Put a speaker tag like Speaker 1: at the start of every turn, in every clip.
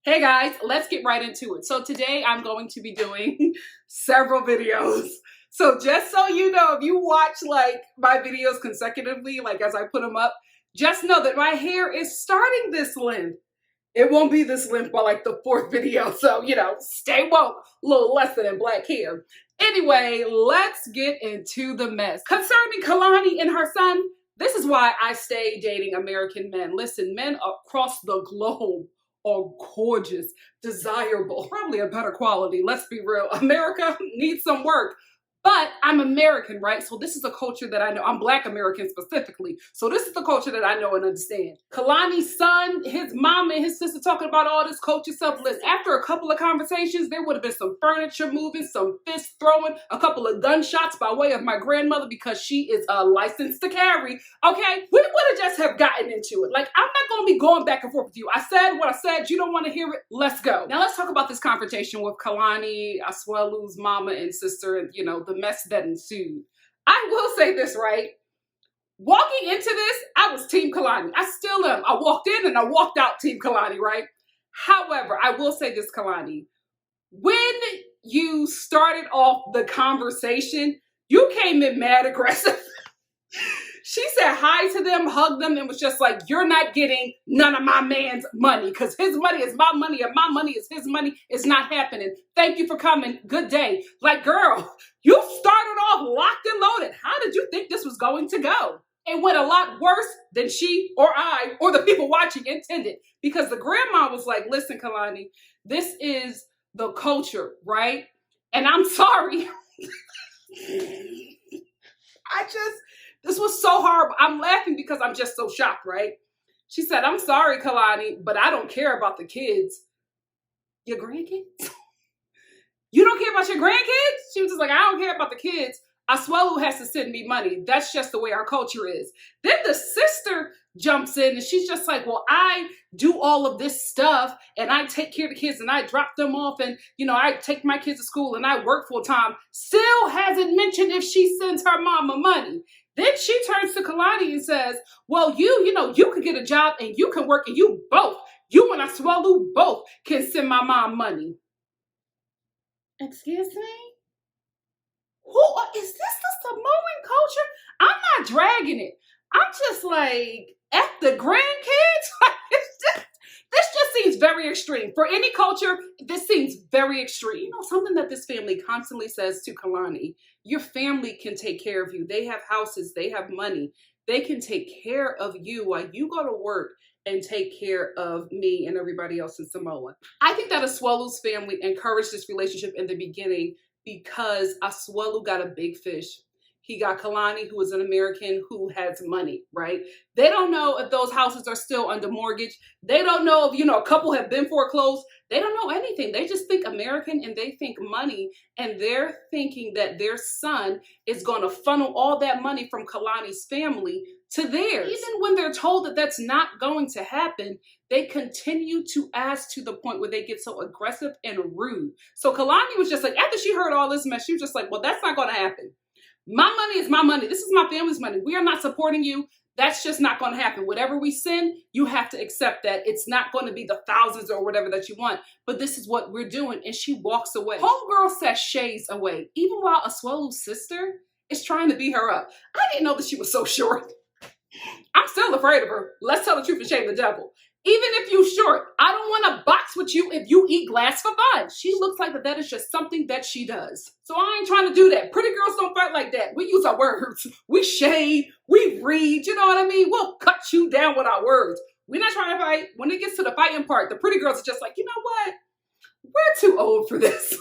Speaker 1: Hey guys, let's get right into it. So today I'm going to be doing several videos. So just so you know, if you watch like my videos consecutively, like as I put them up, just know that my hair is starting this length. It won't be this length by like the fourth video. So, stay woke, a little less than black hair. Anyway, let's get into the mess. Concerning Kalani and her son, this is why I stay dating American men. Listen, men across the globe are gorgeous, desirable, probably a better quality. Let's be real. America needs some work. But I'm American, right? So this is a culture that I know. I'm Black American specifically. So this is the culture that I know and understand. Kalani's son, his mom and his sister talking about all this culture stuff. Listen, after a couple of conversations, there would have been some furniture moving, some fist throwing, a couple of gunshots by way of my grandmother because she is licensed to carry. Okay? We would have just have gotten into it. Like, I'm not going to be going back and forth with you. I said what I said. You don't want to hear it? Let's go. Now let's talk about this confrontation with Kalani, Asuelu's mama and sister, and, the mess that ensued. I will say this, right? Walking into this, I was Team Kalani. I still am. I walked in and I walked out Team Kalani, right? However, I will say this, Kalani. When you started off the conversation, you came in mad aggressive. She said hi to them, hugged them, and was just like, you're not getting none of my man's money because his money is my money and my money is his money. It's not happening. Thank you for coming. Good day. Like, girl, you started off locked and loaded. How did you think this was going to go? It went a lot worse than she or I or the people watching intended because the grandma was like, listen, Kalani, this is the culture, right? And I'm sorry. This was so horrible. I'm laughing because I'm just so shocked, right? She said, I'm sorry, Kalani, but I don't care about the kids. Your grandkids? You don't care about your grandkids? She was just like, I don't care about the kids. Asuelu has to send me money. That's just the way our culture is. Then the sister jumps in and she's just like, well, I do all of this stuff and I take care of the kids and I drop them off and, I take my kids to school and I work full time. Still hasn't mentioned if she sends her mama money. Then she turns to Kalani and says, well, you can get a job and you can work and you and Asuelu both can send my mom money. Excuse me? Is this the Samoan culture? I'm not dragging it. I'm just like, at the grandkids? This just seems very extreme. For any culture, this seems very extreme. Something that this family constantly says to Kalani, your family can take care of you. They have houses, they have money. They can take care of you while you go to work and take care of me and everybody else in Samoa. I think that Asuelu's family encouraged this relationship in the beginning because Asuelu got a big fish. He got Kalani, who is an American who has money, right? They don't know if those houses are still under mortgage. They don't know if, a couple have been foreclosed. They don't know anything. They just think American and they think money. And they're thinking that their son is going to funnel all that money from Kalani's family to theirs. Even when they're told that that's not going to happen, they continue to ask to the point where they get so aggressive and rude. So Kalani was just like, after she heard all this mess, she was just like, well, that's not going to happen. My money is my money. This is my family's money. We are not supporting you. That's just not going to happen. Whatever we send, you have to accept that. It's not going to be the thousands or whatever that you want, but this is what we're doing. And she walks away. Homegirl sashays away, even while Asuelu's sister is trying to beat her up. I didn't know that she was so short. I'm still afraid of her. Let's tell the truth and shame the devil. Even if you short, I don't want to box with you if you eat glass for fun. She looks like that is just something that she does. So I ain't trying to do that. Pretty girls don't fight like that. We use our words. We shade. We read. You know what I mean? We'll cut you down with our words. We're not trying to fight. When it gets to the fighting part, the pretty girls are just like, you know what? We're too old for this.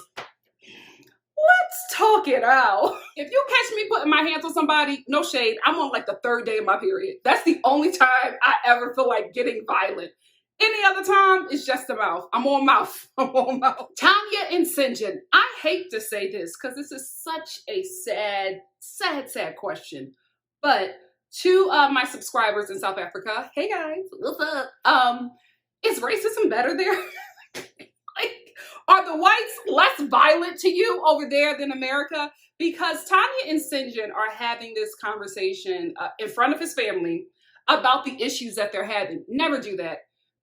Speaker 1: Let's talk it out. If you catch me putting my hands on somebody, no shade, I'm on like the third day of my period. That's the only time I ever feel like getting violent. Any other time, it's just the mouth. I'm on mouth. Tanya and Sinjin. I hate to say this because this is such a sad question. But to my subscribers in South Africa, hey guys, what's up? Is racism better there? Are the whites less violent to you over there than America? Because Tanya and Sinjin are having this conversation in front of his family about the issues that they're having. Never do that.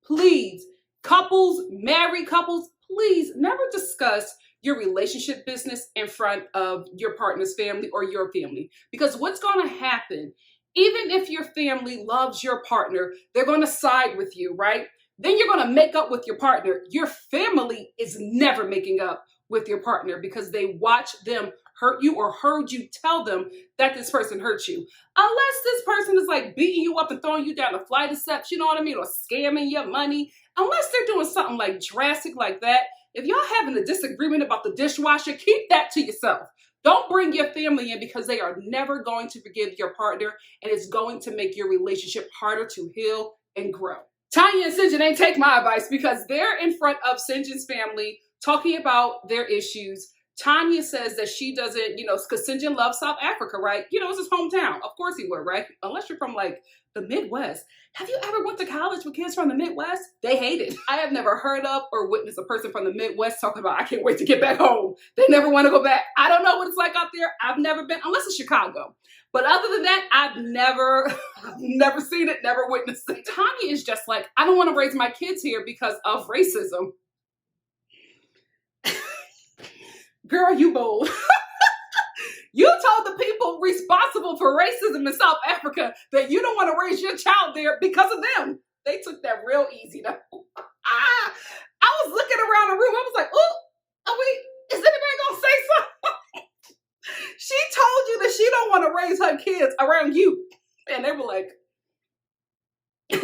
Speaker 1: Please Couples, married couples, please never discuss your relationship business in front of your partner's family or your family. Because what's going to happen, even if your family loves your partner, they're going to side with you, right? Then you're going to make up with your partner. Your family is never making up with your partner because they watch them hurt you or heard you tell them that this person hurt you. Unless this person is like beating you up and throwing you down a flight of steps, you know what I mean? Or scamming your money. Unless they're doing something like drastic like that, if y'all having a disagreement about the dishwasher, keep that to yourself. Don't bring your family in because they are never going to forgive your partner and it's going to make your relationship harder to heal and grow. Tanya and Sinjin ain't take my advice because they're in front of Sinjin's family talking about their issues. Tanya says that she doesn't, because Sinjin loves South Africa, right? It's his hometown. Of course he would, right? Unless you're from like the Midwest. Have you ever went to college with kids from the Midwest? They hate it. I have never heard of or witnessed a person from the Midwest talking about, I can't wait to get back home. They never want to go back. I don't know what it's like out there. I've never been, unless it's Chicago. But other than that, I've never seen it, never witnessed it. Tanya is just like, I don't want to raise my kids here because of racism. Girl, you bold. You told the people responsible for racism in South Africa that you don't want to raise your child there because of them. They took that real easy though. I was looking around the room. I was like, oh wait, is anybody gonna say something? She told you that she don't want to raise her kids around you. And they were like,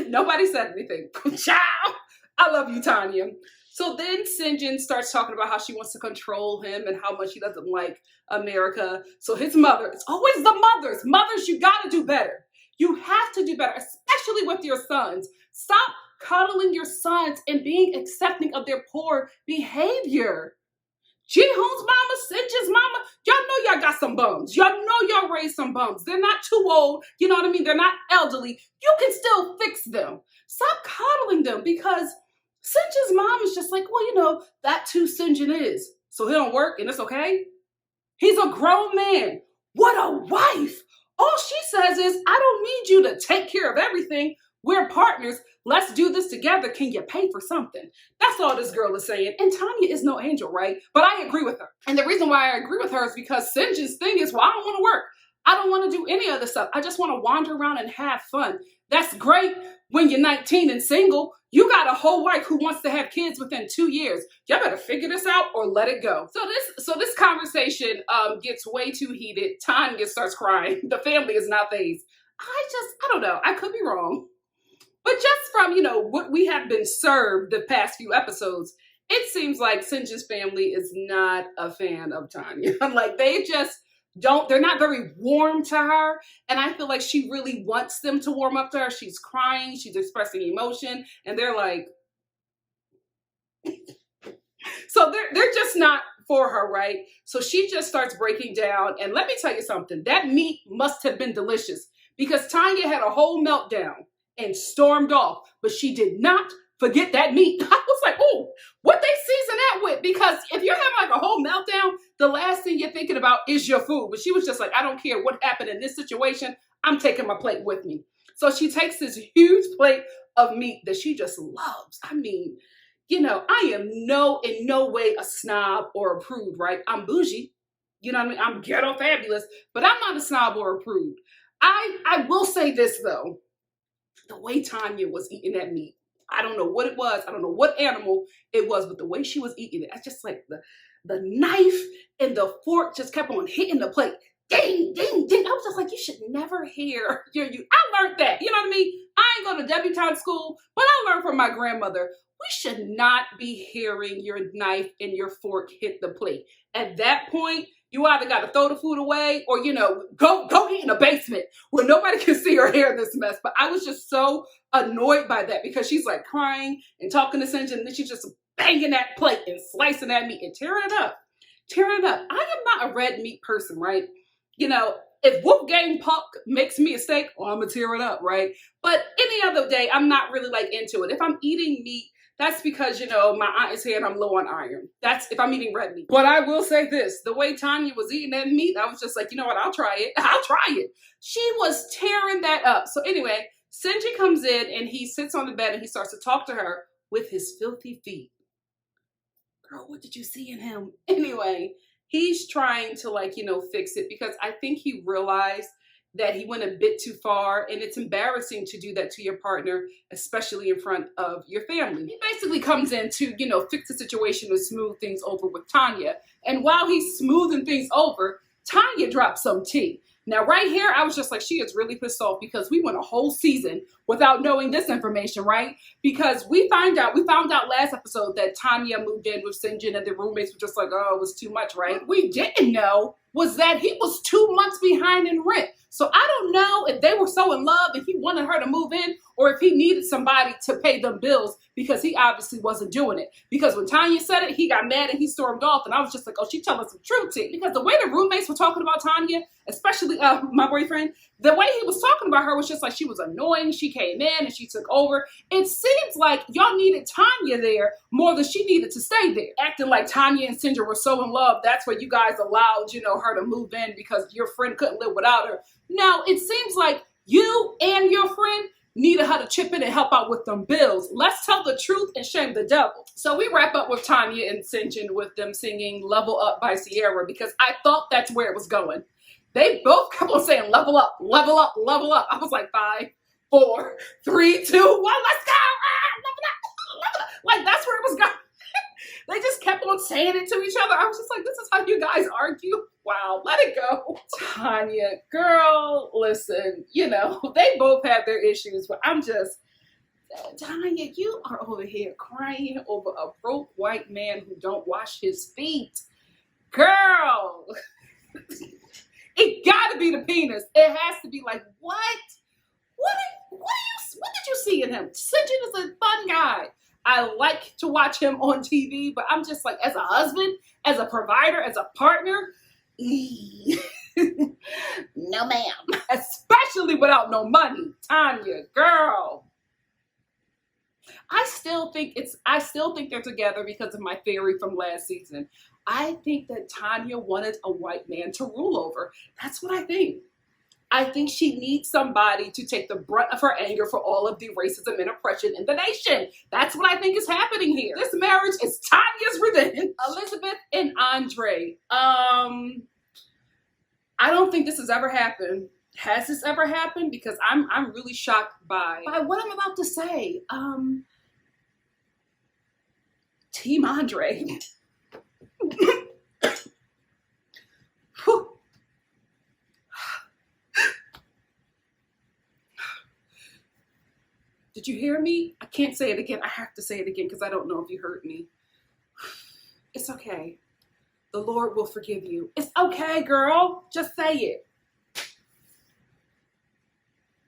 Speaker 1: nobody said anything. Ciao. I love you, Tanya. So then Sinjin starts talking about how she wants to control him and how much he doesn't like America. So his mother, it's always the mothers. Mothers, you gotta do better. You have to do better, especially with your sons. Stop coddling your sons and being accepting of their poor behavior. Ji-Hoon's mama, Sinjin's mama, y'all know y'all got some bums. Y'all know y'all raised some bums. They're not too old, you know what I mean? They're not elderly. You can still fix them. Stop coddling them because Sinjin's mom is just like, well, that's who Sinjin is. So he don't work and it's okay? He's a grown man. What a wife. All she says is, I don't need you to take care of everything. We're partners. Let's do this together. Can you pay for something? That's all this girl is saying. And Tanya is no angel, right? But I agree with her. And the reason why I agree with her is because Sinjin's thing is, well, I don't want to work. I don't want to do any other stuff. I just want to wander around and have fun. That's great when you're 19 and single. You got a whole wife who wants to have kids within 2 years. Y'all better figure this out or let it go. So this conversation gets way too heated. Tanya starts crying. The family is not fazed. I don't know. I could be wrong. But just from, what we have been served the past few episodes, it seems like Sinjin's family is not a fan of Tanya. Like they just they're not very warm to her. And I feel like she really wants them to warm up to her. She's crying, she's expressing emotion, and they're like, so they're just not for her, right? So she just starts breaking down. And let me tell you something, that meat must have been delicious because Tanya had a whole meltdown and stormed off, but she did not forget that meat. I was like, oh, what they season that with? Because if you're having like a whole meltdown, the last thing you're thinking about is your food. But she was just like, I don't care what happened in this situation. I'm taking my plate with me. So she takes this huge plate of meat that she just loves. I mean, I am in no way a snob or a prude, right? I'm bougie. You know what I mean? I'm ghetto fabulous, but I'm not a snob or a prude. I will say this though, the way Tanya was eating that meat, I don't know what it was. I don't know what animal it was, but the way she was eating it, I just like the knife and the fork just kept on hitting the plate. Ding, ding, ding. I was just like, you should never hear you. I learned that. You know what I mean? I ain't go to debutante school, but I learned from my grandmother. We should not be hearing your knife and your fork hit the plate. At that point, you either got to throw the food away or, go eat in the basement where nobody can see her hair in this mess. But I was just so annoyed by that because she's like crying and talking to Sinjin and then she's just banging that plate and slicing that meat and tearing it up. Tearing it up. I am not a red meat person, right? If Wolfgang Puck makes me a steak, well, I'm going to tear it up, right? But any other day, I'm not really like into it. If I'm eating meat, that's because, my aunt is here and I'm low on iron. That's if I'm eating red meat. But I will say this, the way Tanya was eating that meat, I was just like, you know what, I'll try it. I'll try it. She was tearing that up. So anyway, Sinjin comes in and he sits on the bed and he starts to talk to her with his filthy feet. Girl, what did you see in him? Anyway, he's trying to fix it because I think he realized that he went a bit too far, and it's embarrassing to do that to your partner, especially in front of your family. He basically comes in to, fix the situation and smooth things over with Tanya. And while he's smoothing things over, Tanya drops some tea. Now, right here, I was just like, she is really pissed off because we went a whole season without knowing this information, right? Because we found out last episode that Tanya moved in with Sinjin and the roommates were just like, oh, it was too much, right? What we didn't know was that he was 2 months behind in rent. So I don't know if they were so in love and he wanted her to move in, or if he needed somebody to pay them bills because he obviously wasn't doing it. Because when Tanya said it, he got mad and he stormed off. And I was just like, oh, she telling some truth to it. Because the way the roommates were talking about Tanya, especially my boyfriend, the way he was talking about her was just like she was annoying. She came in and she took over. It seems like y'all needed Tanya there more than she needed to stay there. Acting like Tanya and Cinder were so in love, that's why you guys allowed, her to move in because your friend couldn't live without her. Now, it seems like you and your friend needed her to chip in and help out with them bills. Let's tell the truth and shame the devil. So we wrap up with Tanya and Sinjin with them singing Level Up by Sierra because I thought that's where it was going. They both kept on saying level up, level up, level up. I was like 5, 4, 3, 2, 1, let's go. Level up, level up. Like that's where it was going. They just kept on saying it to each other. I was just like, this is how you guys argue? Wow, let it go. Tanya, girl, listen, they both have their issues, but I'm just, Tanya, you are over here crying over a broke white man who don't wash his feet. Girl, it gotta be the penis. It has to be like, what? What did you see in him? Sinjin is a fun guy. I like to watch him on TV, but I'm just like, as a husband, as a provider, as a partner, no ma'am. Especially without no money. Tanya, girl. I still think they're together because of my theory from last season. I think that Tanya wanted a white man to rule over. That's what I think. I think she needs somebody to take the brunt of her anger for all of the racism and oppression in the nation. That's what I think is happening here. This marriage is Tanya's revenge. Elizabeth and Andre. I don't think this has ever happened. Has this ever happened? Because I'm really shocked by what I'm about to say. Team Andre. Did you hear me? I can't say it again. I have to say it again because I don't know if you heard me. It's okay. The Lord will forgive you. It's okay, girl. Just say it.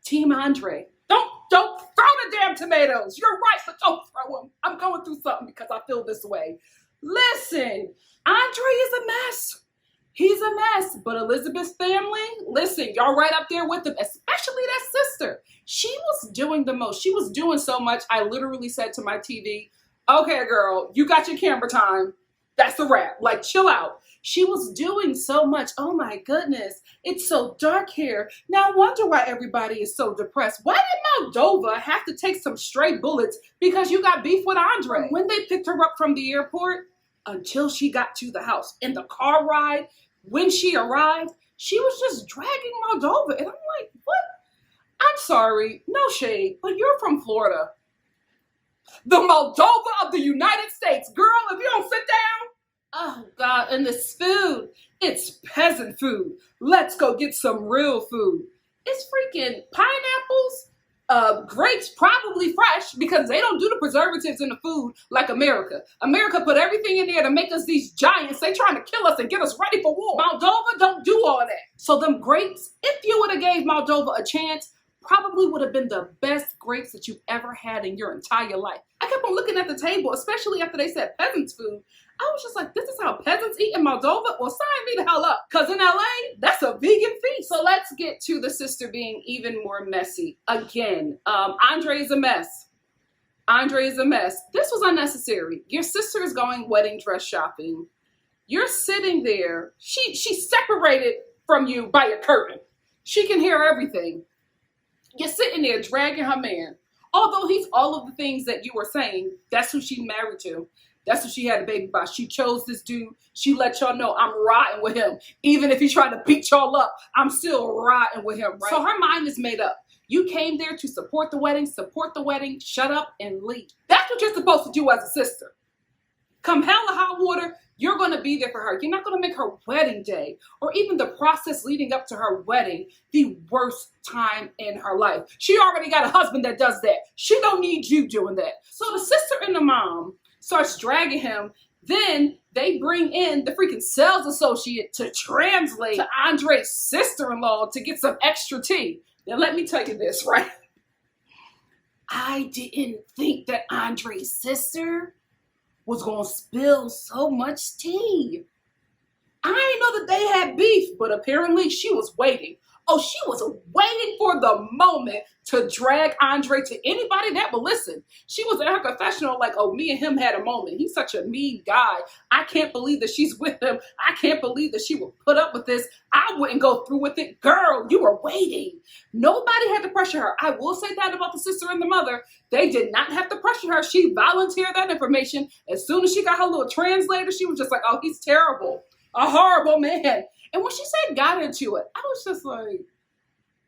Speaker 1: Team Andre. Don't throw the damn tomatoes. You're right, but don't throw them. I'm going through something because I feel this way. Listen, Andre is a mess. He's a mess. But Elizabeth's family, listen, y'all right up there with them, especially that sister. She was doing the most. She was doing so much. I literally said to my TV, okay, girl, you got your camera time. That's a wrap. Like, chill out. She was doing so much. Oh my goodness. It's so dark here. Now I wonder why everybody is so depressed. Why did Moldova have to take some stray bullets because you got beef with Andre? When they picked her up from the airport until she got to the house, in the car ride, when she arrived, she was just dragging Moldova. And I'm like, what? I'm sorry, no shade, but you're from Florida. The Moldova of the United States. Girl, if you don't sit down. Oh God, and this food, it's peasant food. Let's go get some real food. It's freaking pineapples, grapes, probably fresh because they don't do the preservatives in the food like America. America put everything in there to make us these giants. They trying to kill us and get us ready for war. Moldova don't do all that. So them grapes, if you would have gave Moldova a chance, probably would have been the best grapes that you've ever had in your entire life. I kept on looking at the table, especially after they said peasants food. I was just like, this is how peasants eat in Moldova? Well, sign me the hell up. Because in LA, that's a vegan feast. So let's get to the sister being even more messy. Again, Andre is a mess. Andre is a mess. This was unnecessary. Your sister is going wedding dress shopping. You're sitting there. She's separated from you by a curtain. She can hear everything. You're sitting there dragging her man. Although he's all of the things that you were saying, that's who she married to. That's who she had a baby by. She chose this dude. She let y'all know I'm riding with him. Even if he tried to beat y'all up, I'm still riding with him, right? So her mind is made up. You came there to support the wedding, shut up and leave. That's what you're supposed to do as a sister. Come hell or high water, you're going to be there for her. You're not going to make her wedding day or even the process leading up to her wedding the worst time in her life. She already got a husband that does that. She don't need you doing that. So the sister and the mom starts dragging him. Then they bring in the freaking sales associate to translate to Andre's sister-in-law to get some extra tea. Now let me tell you this, right? I didn't think that Andre's sister was gonna spill so much tea. I didn't know that they had beef, but apparently she was waiting. Oh, she was waiting for the moment to drag Andre to anybody that would listen. She was in her confessional like, oh, me and him had a moment. He's such a mean guy. I can't believe that she's with him. I can't believe that she would put up with this. I wouldn't go through with it. Girl, you were waiting. Nobody had to pressure her. I will say that about the sister and the mother. They did not have to pressure her. She volunteered that information. As soon as she got her little translator, she was just like, oh, he's terrible. A horrible man. And when she said got into it, I was just like,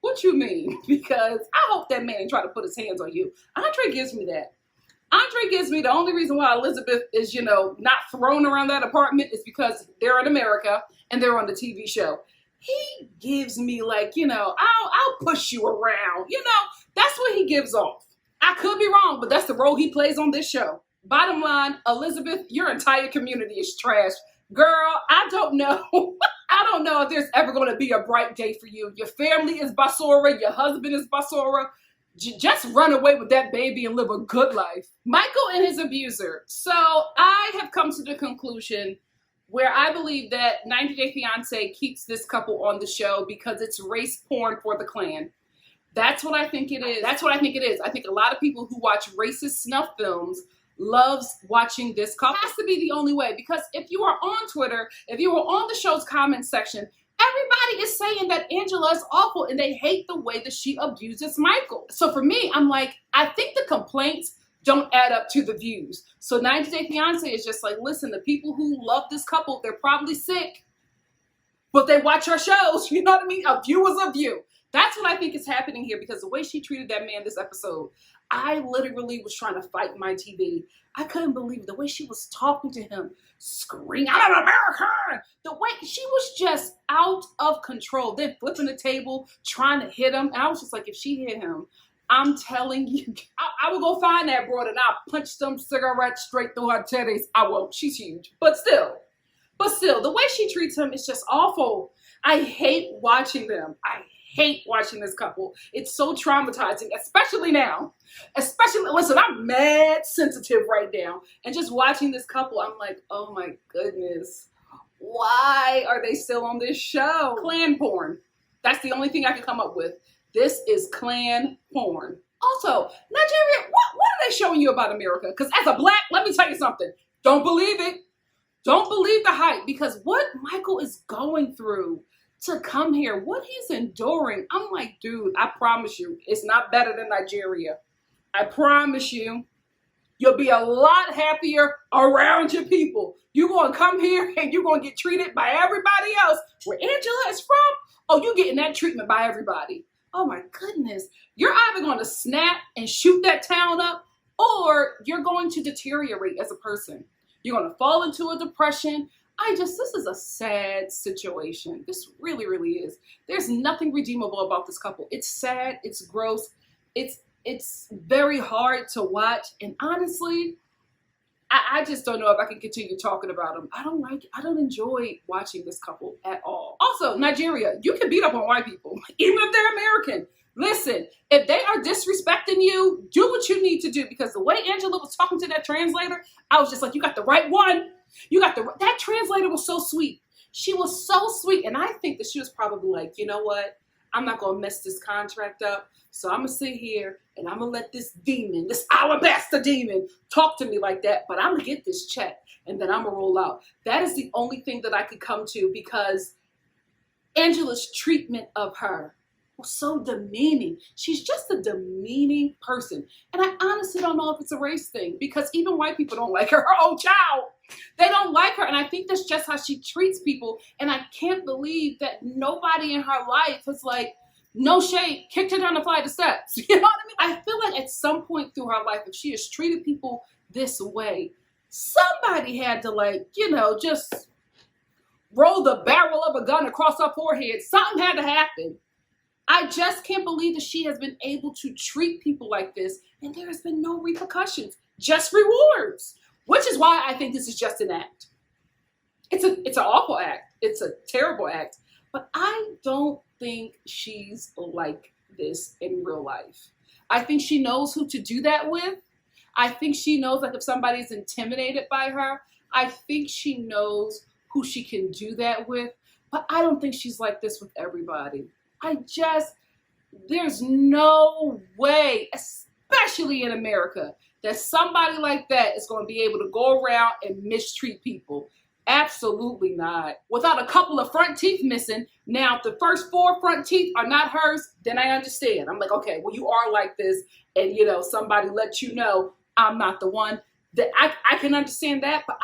Speaker 1: what you mean? Because I hope that man tried to put his hands on you. Andre gives me that. Andre gives me the only reason why Elizabeth is, not thrown around that apartment is because they're in America and they're on the TV show. He gives me like, I'll push you around. That's what he gives off. I could be wrong, but that's the role he plays on this show. Bottom line, Elizabeth, your entire community is trash. Girl, I don't know. I don't know if there's ever going to be a bright day for you. Your family is basura. Your husband is basura. Just run away with that baby and live a good life. Michael and his abuser. So I have come to the conclusion where I believe that 90 Day Fiancé keeps this couple on the show because it's race porn for the clan. That's what I think it is. That's what I think it is. I think a lot of people who watch racist snuff films loves watching this couple. It has to be the only way, because if you are on Twitter, if you were on the show's comment section, everybody is saying that Angela is awful and they hate the way that she abuses Michael. So for me, I'm like, I think the complaints don't add up to the views. So 90 Day Fiancé is just like, listen, the people who love this couple, they're probably sick, but they watch our shows. You know what I mean? A view is a view. That's what I think is happening here, because the way she treated that man this episode, I literally was trying to fight my TV. I couldn't believe the way she was talking to him, screaming, "I'm American!" The way she was just out of control. Then flipping the table, trying to hit him. And I was just like, if she hit him, I'm telling you, I will go find that broad and I'll punch some cigarettes straight through her titties. I won't. She's huge. But still, the way she treats him is just awful. I hate watching them. I hate watching this couple. It's so traumatizing, especially now. Listen, I'm mad sensitive right now. And just watching this couple, I'm like, oh my goodness. Why are they still on this show? Clan porn. That's the only thing I can come up with. This is clan porn. Also, Nigeria, what are they showing you about America? Because as a black, let me tell you something. Don't believe it. Don't believe the hype, because what Michael is going through to come here, what he's enduring, I'm like, dude, I promise you, it's not better than Nigeria. I promise you, you'll be a lot happier around your people. You're going to come here and you're going to get treated by everybody else. Where Angela is from, oh, you're getting that treatment by everybody. Oh my goodness. You're either going to snap and shoot that town up, or you're going to deteriorate as a person. You're going to fall into a depression. This is a sad situation. This really, really is. There's nothing redeemable about this couple. It's sad. It's gross. It's very hard to watch. And honestly, I just don't know if I can continue talking about them. I don't enjoy watching this couple at all. Also, Nigeria, you can beat up on white people, even if they're American. Listen, if they are disrespecting you, do what you need to do. Because the way Angela was talking to that translator, I was just like, you got the right one. That translator was so sweet. She was so sweet. And I think that she was probably like, you know what? I'm not going to mess this contract up. So I'm going to sit here and I'm going to let this demon, this alabaster demon, talk to me like that. But I'm going to get this check and then I'm going to roll out. That is the only thing that I could come to, because Angela's treatment of her was so demeaning. She's just a demeaning person. And I honestly don't know if it's a race thing, because even white people don't like her. Her own child, they don't like her. And I think that's just how she treats people. And I can't believe that nobody in her life has, like, no shade, kicked her down the flight of steps. You know what I mean? I feel like at some point through her life, if she has treated people this way, somebody had to, like, you know, just roll the barrel of a gun across her forehead. Something had to happen. I just can't believe that she has been able to treat people like this, and there has been no repercussions, just rewards, which is why I think this is just an act. It's an awful act. It's a terrible act, but I don't think she's like this in real life. I think she knows who to do that with. I think she knows, like, if somebody's intimidated by her, I think she knows who she can do that with, but I don't think she's like this with everybody. There's no way, especially in America, that somebody like that is going to be able to go around and mistreat people. Absolutely not. Without a couple of front teeth missing. Now, if the first 4 front teeth are not hers, then I understand. I'm like, okay, well, you are like this, and, you know, somebody let you know I'm not the one. That I can understand that, but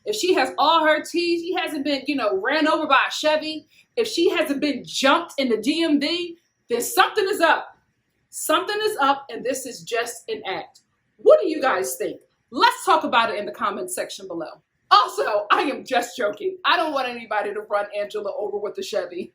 Speaker 1: if she has all her teeth, she hasn't been, you know, ran over by a Chevy, if she hasn't been jumped in the DMV, then something is up. Something is up, and this is just an act. What do you guys think? Let's talk about it in the comment section below. Also, I am just joking. I don't want anybody to run Angela over with the Chevy.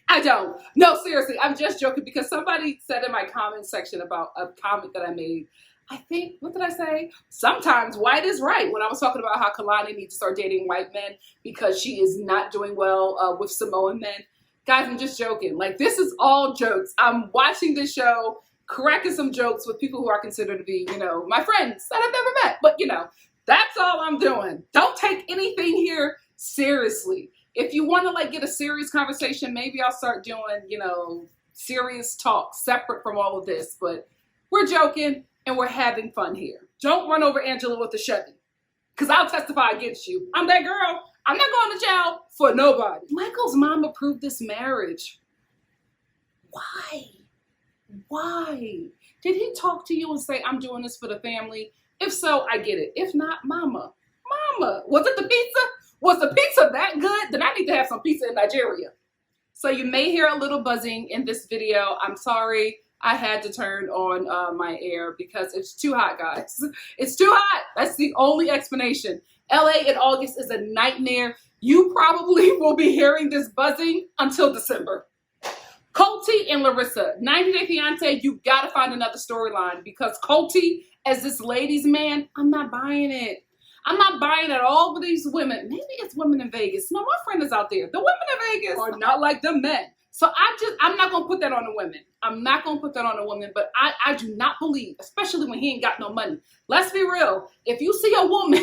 Speaker 1: I don't. No, seriously, I'm just joking, because somebody said in my comment section about a comment that I made, I think, what did I say? Sometimes white is right. When I was talking about how Kalani needs to start dating white men because she is not doing well with Samoan men. Guys, I'm just joking. Like, this is all jokes. I'm watching this show, cracking some jokes with people who are considered to be, you know, my friends that I've never met. But, you know, that's all I'm doing. Don't take anything here seriously. If you want to, like, get a serious conversation, maybe I'll start doing, you know, serious talk separate from all of this. But we're joking. And we're having fun here. Don't run over Angela with the Chevy, because I'll testify against you. I'm that girl. I'm not going to jail for nobody. Michael's mom approved this marriage. Why? Why? Did he talk to you and say, I'm doing this for the family? If so, I get it. If not, mama, was it the pizza? Was the pizza that good? Then I need to have some pizza in Nigeria. So you may hear a little buzzing in this video. I'm sorry. I had to turn on my air because it's too hot, guys. It's too hot. That's the only explanation. LA in August is a nightmare. You probably will be hearing this buzzing until December. Colt and Larissa, 90 Day Fiance, you gotta find another storyline, because Colt, as this ladies' man, I'm not buying it. I'm not buying it. All of these women, maybe it's women in Vegas. No, my friend is out there. The women in Vegas are not like the men. So I'm not going to put that on the women. I'm not going to put that on the women, but I do not believe, especially when he ain't got no money. Let's be real. If you see a woman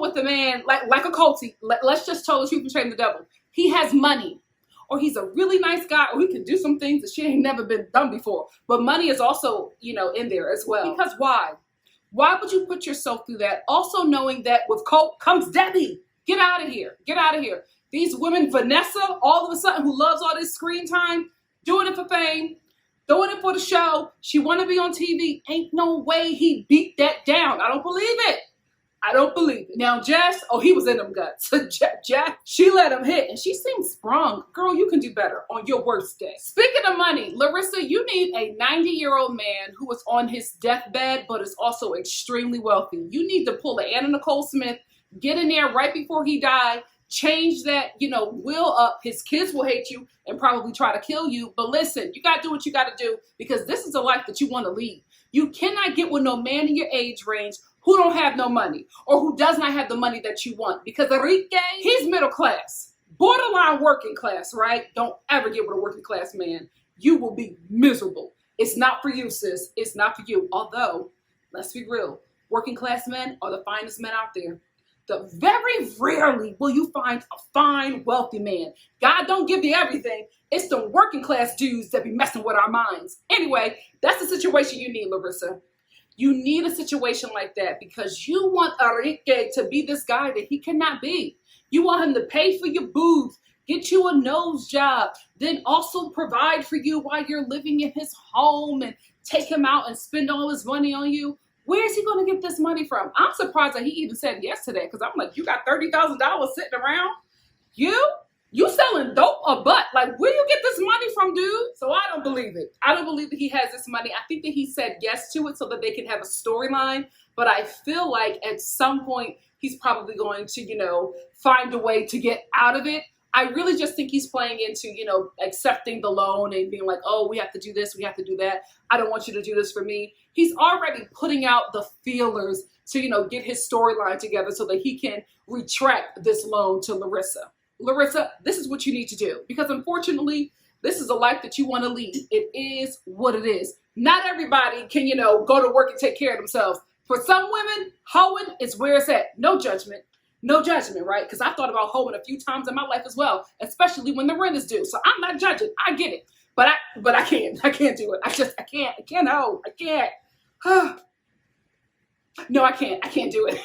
Speaker 1: with a man like a Colt, let's just tell the truth and shame the devil. He has money, or he's a really nice guy, or he can do some things that she ain't never been done before. But money is also, you know, in there as well. Because why? Why would you put yourself through that? Also knowing that with Colt comes Debbie. Get out of here. Get out of here. These women, Vanessa, all of a sudden, who loves all this screen time, doing it for fame, doing it for the show. She want to be on TV. Ain't no way he beat that down. I don't believe it. I don't believe it. Now, Jess, oh, he was in them guts. Jess, she let him hit, and she seemed sprung. Girl, you can do better on your worst day. Speaking of money, Larissa, you need a 90-year-old man who is on his deathbed, but is also extremely wealthy. You need to pull an Anna Nicole Smith, get in there right before he died, change that, you know, will up. His kids will hate you and probably try to kill you. But listen, you got to do what you got to do, because this is a life that you want to lead. You cannot get with no man in your age range who don't have no money, or who does not have the money that you want. Because Enrique, he's middle class, borderline working class, right? Don't ever get with a working class man. You will be miserable. It's not for you, sis. It's not for you. Although, let's be real, working class men are the finest men out there. Very rarely will you find a fine, wealthy man. God don't give you everything. It's the working class dudes that be messing with our minds. Anyway, that's the situation you need, Larissa. You need a situation like that, because you want Enrique to be this guy that he cannot be. You want him to pay for your boobs, get you a nose job, then also provide for you while you're living in his home and take him out and spend all his money on you. Where is he going to get this money from? I'm surprised that he even said yes to that, because I'm like, you got $30,000 sitting around? You selling dope or butt? Like, where you get this money from, dude? So I don't believe it. I don't believe that he has this money. I think that he said yes to it so that they can have a storyline. But I feel like at some point he's probably going to, you know, find a way to get out of it. I really just think he's playing into, you know, accepting the loan and being like, oh, we have to do this, we have to do that. I don't want you to do this for me. He's already putting out the feelers to, you know, get his storyline together so that he can retract this loan to Larissa. Larissa, this is what you need to do, because unfortunately, this is a life that you want to lead. It is what it is. Not everybody can, you know, go to work and take care of themselves. For some women, hoeing is where it's at. No judgment. No judgment, right? Because I've thought about hoeing a few times in my life as well, especially when the rent is due. So I'm not judging. I get it. But I can't. I can't do it. I can't. I can't hoe. I can't. No, I can't. I can't do it.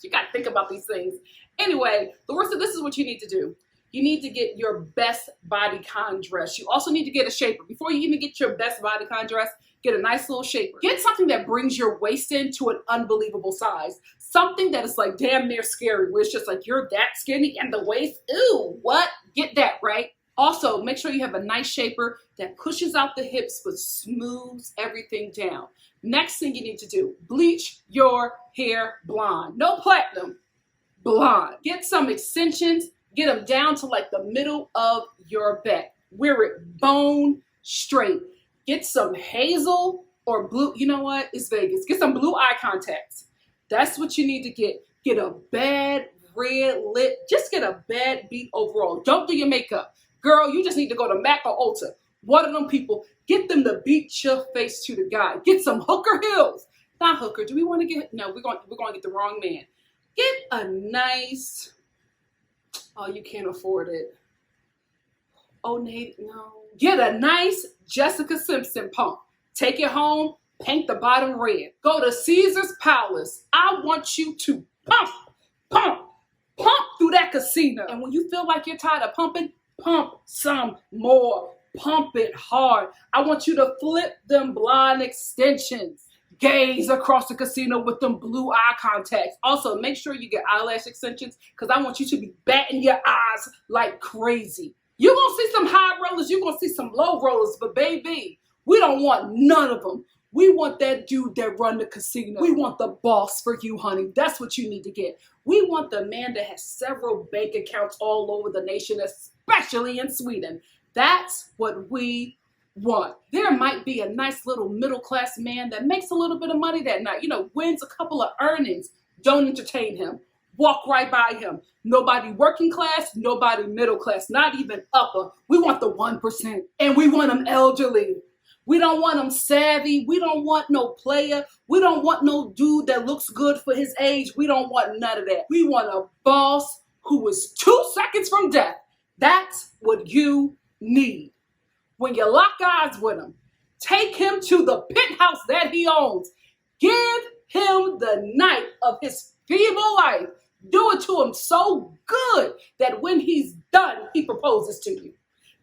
Speaker 1: You got to think about these things. Anyway, Larissa, this is what you need to do. You need to get your best bodycon dress. You also need to get a shaper. Before you even get your best bodycon dress, get a nice little shaper. Get something that brings your waist in to an unbelievable size. Something that is like damn near scary, where it's just like you're that skinny and the waist, ooh, what? Get that, right? Also, make sure you have a nice shaper that pushes out the hips but smooths everything down. Next thing you need to do, bleach your hair blonde. No platinum, blonde. Get some extensions, get them down to like the middle of your back. Wear it bone straight. Get some hazel or blue, you know what, it's Vegas. Get some blue eye contacts. That's what you need to get. Get a bad red lip. Just get a bad beat overall. Don't do your makeup. Girl, you just need to go to MAC or Ulta. One of them people, get them to beat your face to the guy. Get some hooker heels. Not hooker. Do we want to get, no, we're going to get the wrong man. Get a nice, oh, you can't afford it. Oh, Nate, no. Get a nice Jessica Simpson pump. Take it home, paint the bottom red. Go to Caesar's Palace. I want you to pump, pump, pump through that casino. And when you feel like you're tired of pumping, pump some more. Pump it hard. I want you to flip them blonde extensions. Gaze across the casino with them blue eye contacts. Also, make sure you get eyelash extensions, because I want you to be batting your eyes like crazy. You're going to see some high rollers. You're going to see some low rollers. But baby, we don't want none of them. We want that dude that run the casino. We want the boss for you, honey. That's what you need to get. We want the man that has several bank accounts all over the nation, especially in Sweden. That's what we want. There might be a nice little middle-class man that makes a little bit of money that night, you know, wins a couple of earnings. Don't entertain him. Walk right by him. Nobody working class, nobody middle class, not even upper. We want the 1%, and we want them elderly. We don't want them savvy. We don't want no player. We don't want no dude that looks good for his age. We don't want none of that. We want a boss who is 2 seconds from death. That's what you need. When you lock eyes with him, take him to the penthouse that he owns. Give him the night of his feeble life. Do it to him so good that when he's done, he proposes to you.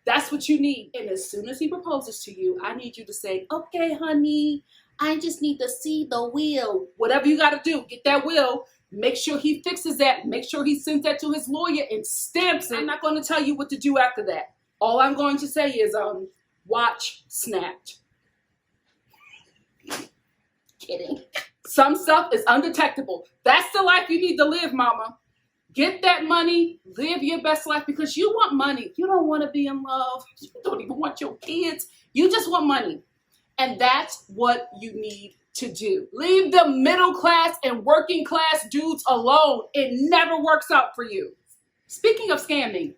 Speaker 1: That's what you need. And as soon as he proposes to you, I need you to say, okay, honey, I just need to see the will. Whatever you got to do, get that will. Make sure he fixes that. Make sure he sends that to his lawyer and stamps it. I'm not going to tell you what to do after that. All I'm going to say is, watch Snapped. Kidding. Some stuff is undetectable. That's the life you need to live, mama. Get that money, live your best life, because you want money. You don't want to be in love. You don't even want your kids. You just want money. And that's what you need to do. Leave the middle class and working class dudes alone. It never works out for you. Speaking of scamming,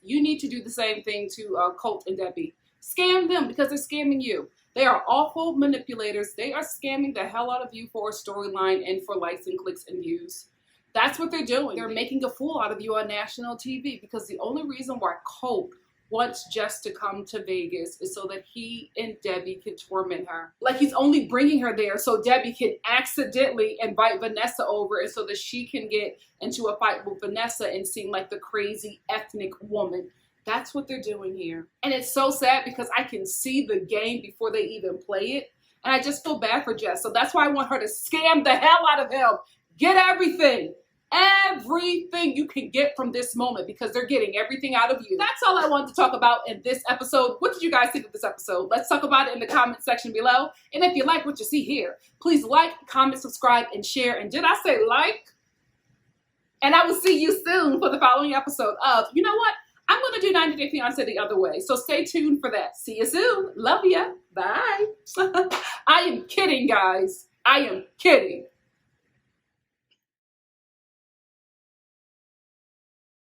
Speaker 1: you need to do the same thing to Colt and Debbie. Scam them, because they're scamming you. They are awful manipulators. They are scamming the hell out of you for a storyline and for likes and clicks and views. That's what they're doing. They're making a fool out of you on national TV, because the only reason why Colt wants Jess to come to Vegas is so that he and Debbie can torment her. Like, he's only bringing her there so Debbie can accidentally invite Vanessa over, and so that she can get into a fight with Vanessa and seem like the crazy ethnic woman. That's what they're doing here. And it's so sad because I can see the game before they even play it. And I just feel bad for Jess. So that's why I want her to scam the hell out of him. Get everything. Everything you can get from this moment, because they're getting everything out of you. That's all I wanted to talk about in this episode. What did you guys think of this episode? Let's talk about it in the comment section below. And if you like what you see here, please like, comment, subscribe, and share. And did I say like? And I will see you soon for the following episode of, you know what? I'm going to do 90 Day Fiancé the other way. So stay tuned for that. See you soon. Love ya. Bye. I am kidding, guys. I am kidding.